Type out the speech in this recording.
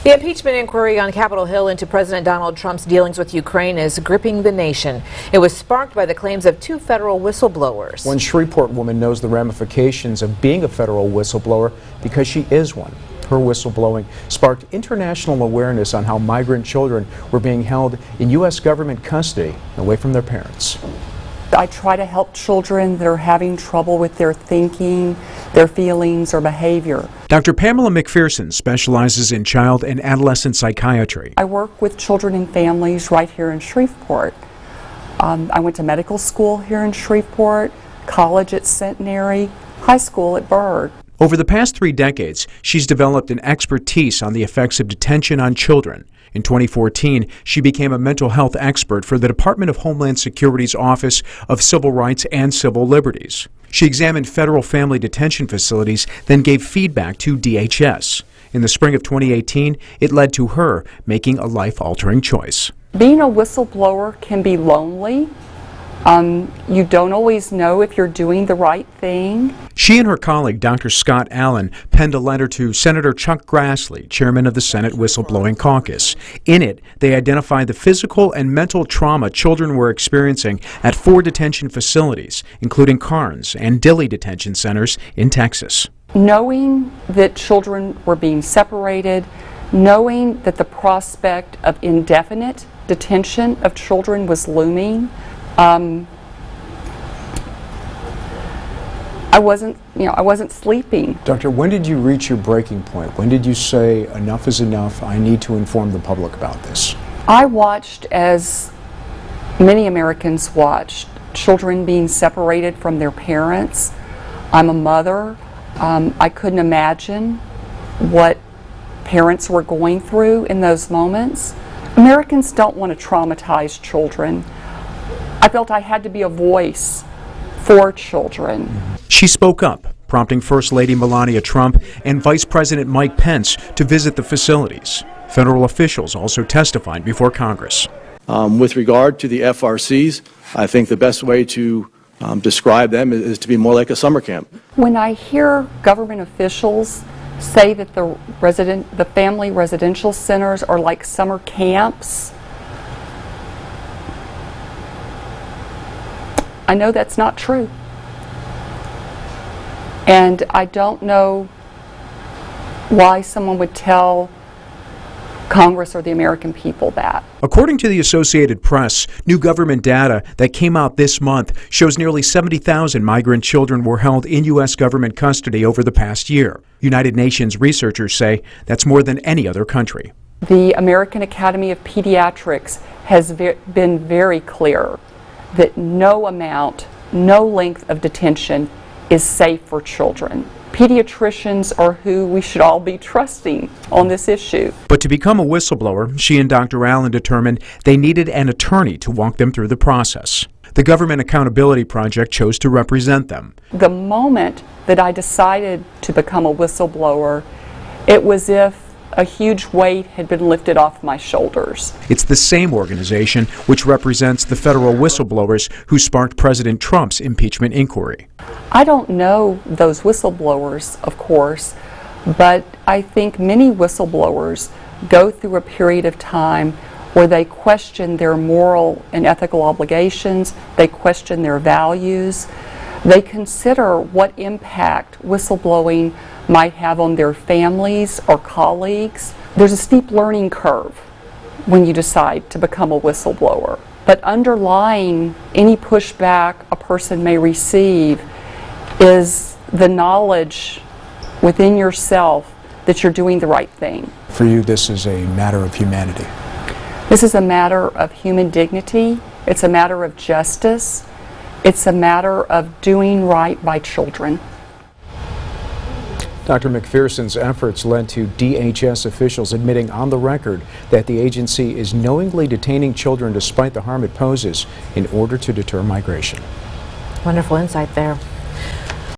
The impeachment inquiry on Capitol Hill into President Donald Trump's dealings with Ukraine is gripping the nation. It was sparked by the claims of two federal whistleblowers. One Shreveport woman knows the ramifications of being a federal whistleblower because she is one. Her whistleblowing sparked international awareness on how migrant children were being held in U.S. government custody away from their parents. I try to help children that are having trouble with their thinking, their feelings, or behavior. Dr. Pamela McPherson specializes in child and adolescent psychiatry. I work with children and families right here in Shreveport. I went to medical school here in Shreveport, college at Centenary, high school at Byrd. Over the past 3 decades, she's developed an expertise on the effects of detention on children. In 2014, she became a mental health expert for the Department of Homeland Security's Office of Civil Rights and Civil Liberties. She examined federal family detention facilities, then gave feedback to DHS. In the spring of 2018, it led to her making a life-altering choice. Being a whistleblower can be lonely. You don't always know if you're doing the right thing. She and her colleague, Dr. Scott Allen, penned a letter to Senator Chuck Grassley, chairman of the Senate Whistleblowing Caucus. In it, they identified the physical and mental trauma children were experiencing at 4 detention facilities, including Carnes and Dilley detention centers in Texas. Knowing that children were being separated, knowing that the prospect of indefinite detention of children was looming, I wasn't sleeping. Doctor, when did you reach your breaking point? When did you say, enough is enough, I need to inform the public about this? I watched, as many Americans watched, children being separated from their parents. I'm a mother. I couldn't imagine what parents were going through in those moments. Americans don't want to traumatize children. I felt I had to be a voice for children. She spoke up, prompting First Lady Melania Trump and Vice President Mike Pence to visit the facilities. Federal officials also testified before Congress. With regard to the FRCs, I think the best way to describe them is to be more like a summer camp. When I hear government officials say that the family residential centers are like summer camps, I know that's not true. And I don't know why someone would tell Congress or the American people that. According to the Associated Press, new government data that came out this month shows nearly 70,000 migrant children were held in U.S. government custody over the past year. United Nations researchers say that's more than any other country. The American Academy of Pediatrics has been very clear that no amount, no length of detention is safe for children. Pediatricians are who we should all be trusting on this issue. But to become a whistleblower, she and Dr. Allen determined they needed an attorney to walk them through the process. The Government Accountability Project chose to represent them. The moment that I decided to become a whistleblower, it was as if a huge weight had been lifted off my shoulders. It's the same organization which represents the federal whistleblowers who sparked President Trump's impeachment inquiry. I don't know those whistleblowers, of course, but I think many whistleblowers go through a period of time where they question their moral and ethical obligations, they question their values, they consider what impact whistleblowing might have on their families or colleagues. There's a steep learning curve when you decide to become a whistleblower. But underlying any pushback a person may receive is the knowledge within yourself that you're doing the right thing. For you, this is a matter of humanity. This is a matter of human dignity. It's a matter of justice. It's a matter of doing right by children. Dr. McPherson's efforts led to DHS officials admitting on the record that the agency is knowingly detaining children despite the harm it poses in order to deter migration. Wonderful insight there.